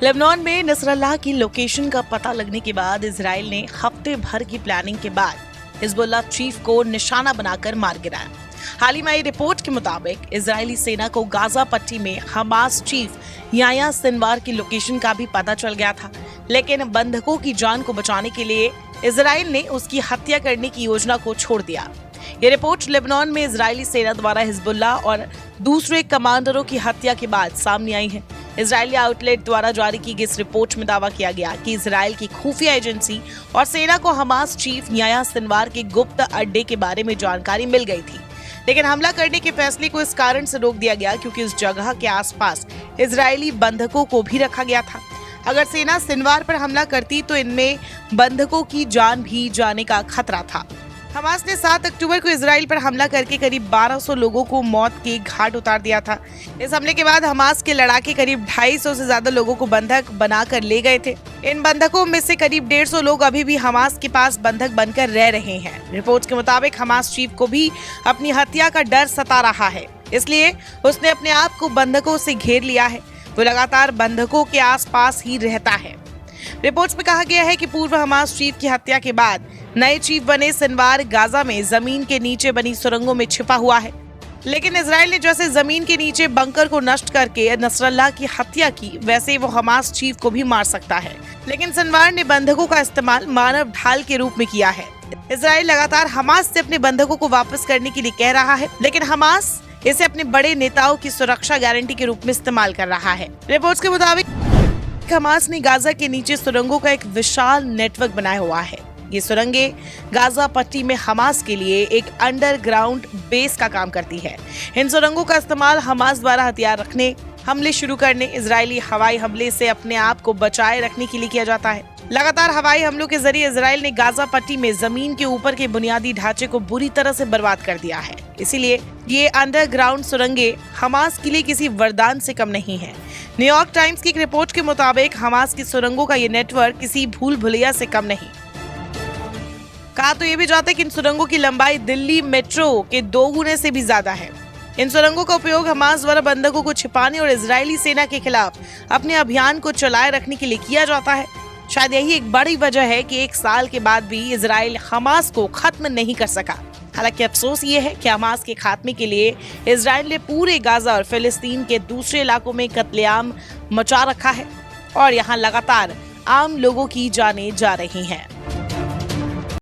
Lebanon में Nasrallah की location का पता लगने के बाद इजराइल ने हफ्ते भर की प्लानिंग के बाद हिजबुल्लाह चीफ को निशाना बनाकर मार गिराया। हाल ही में आई रिपोर्ट के मुताबिक इजरायली सेना को गाजा पट्टी में हमास चीफ याह्या सिनवार की लोकेशन का भी पता चल गया था, लेकिन बंधकों की जान को बचाने के लिए इजराइल ने उसकी हत्या करने की योजना को छोड़ दिया। ये रिपोर्ट लेबनान में इजरायली सेना द्वारा हिजबुल्लाह और दूसरे कमांडरों की हत्या के बाद सामने आई है। इजरायली आउटलेट द्वारा जारी की गई इस रिपोर्ट में दावा किया गया कि इजराइल की खुफिया एजेंसी और सेना को हमास चीफ याह्या सिनवार के गुप्त अड्डे के बारे में जानकारी मिल गई थी, लेकिन हमला करने के फैसले को इस कारण से रोक दिया गया क्योंकि उस जगह के आसपास इजरायली बंधकों को भी रखा गया था। अगर सेना सिनवार पर हमला करती तो इनमें बंधकों की जान भी जाने का खतरा था। हमास ने 7 अक्टूबर को इजराइल पर हमला करके करीब 1200 लोगों को मौत के घाट उतार दिया था। इस हमले के बाद हमास के लड़ाके करीब 250 से ज्यादा लोगों को बंधक बनाकर ले गए थे। इन बंधकों में से करीब 150 लोग अभी भी हमास के पास बंधक बनकर रह रहे हैं। रिपोर्ट के मुताबिक हमास चीफ को भी अपनी हत्या का डर सता रहा है, इसलिए उसने अपने आप को बंधकों से घेर लिया है। वो लगातार बंधकों के आसपास ही रहता है। रिपोर्ट्स में कहा गया है कि पूर्व हमास चीफ की हत्या के बाद नए चीफ बने सिनवार गाजा में जमीन के नीचे बनी सुरंगों में छिपा हुआ है, लेकिन इजराइल ने जैसे जमीन के नीचे बंकर को नष्ट करके नसरल्लाह की हत्या की, वैसे वो हमास चीफ को भी मार सकता है। लेकिन सिनवार ने बंधकों का इस्तेमाल मानव ढाल के रूप में किया है। इजराइल लगातार हमास से अपने बंधकों को वापस करने के लिए कह रहा है, लेकिन हमास इसे अपने बड़े नेताओं की सुरक्षा गारंटी के रूप में इस्तेमाल कर रहा है। रिपोर्ट्स के मुताबिक हमास ने गाजा के नीचे सुरंगों का एक विशाल नेटवर्क बनाया हुआ है। ये सुरंगें गाजा पट्टी में हमास के लिए एक अंडरग्राउंड बेस का काम करती है। इन सुरंगों का इस्तेमाल हमास द्वारा हथियार रखने, हमले शुरू करने, इजरायली हवाई हमले से अपने आप को बचाए रखने के लिए किया जाता है। लगातार हवाई हमलों के जरिए इजराइल ने गाजा पट्टी में जमीन के ऊपर के बुनियादी ढांचे को बुरी तरह से बर्बाद कर दिया है। इसीलिए ये अंडरग्राउंड सुरंगें हमास के लिए किसी वरदान से कम नहीं है। न्यूयॉर्क टाइम्स की एक रिपोर्ट के मुताबिक हमास की सुरंगों का ये नेटवर्क किसी भूल भुलैया से कम नहीं। कहा तो ये भी जाता है कि इन सुरंगों की लंबाई दिल्ली मेट्रो के 2 गुने से भी ज्यादा है। इन सुरंगों का उपयोग हमास द्वारा बंधकों को छिपाने और इजरायली सेना के खिलाफ अपने अभियान को चलाए रखने के लिए किया जाता है। शायद यही एक बड़ी वजह है कि 1 साल के बाद भी इजराइल हमास को खत्म नहीं कर सका। हालांकि अफसोस ये है कि हमास के खात्मे के लिए इजराइल ने पूरे गाजा और फिलिस्तीन के दूसरे इलाकों में कत्लेआम मचा रखा है और यहाँ लगातार आम लोगों की जानें जा रही हैं।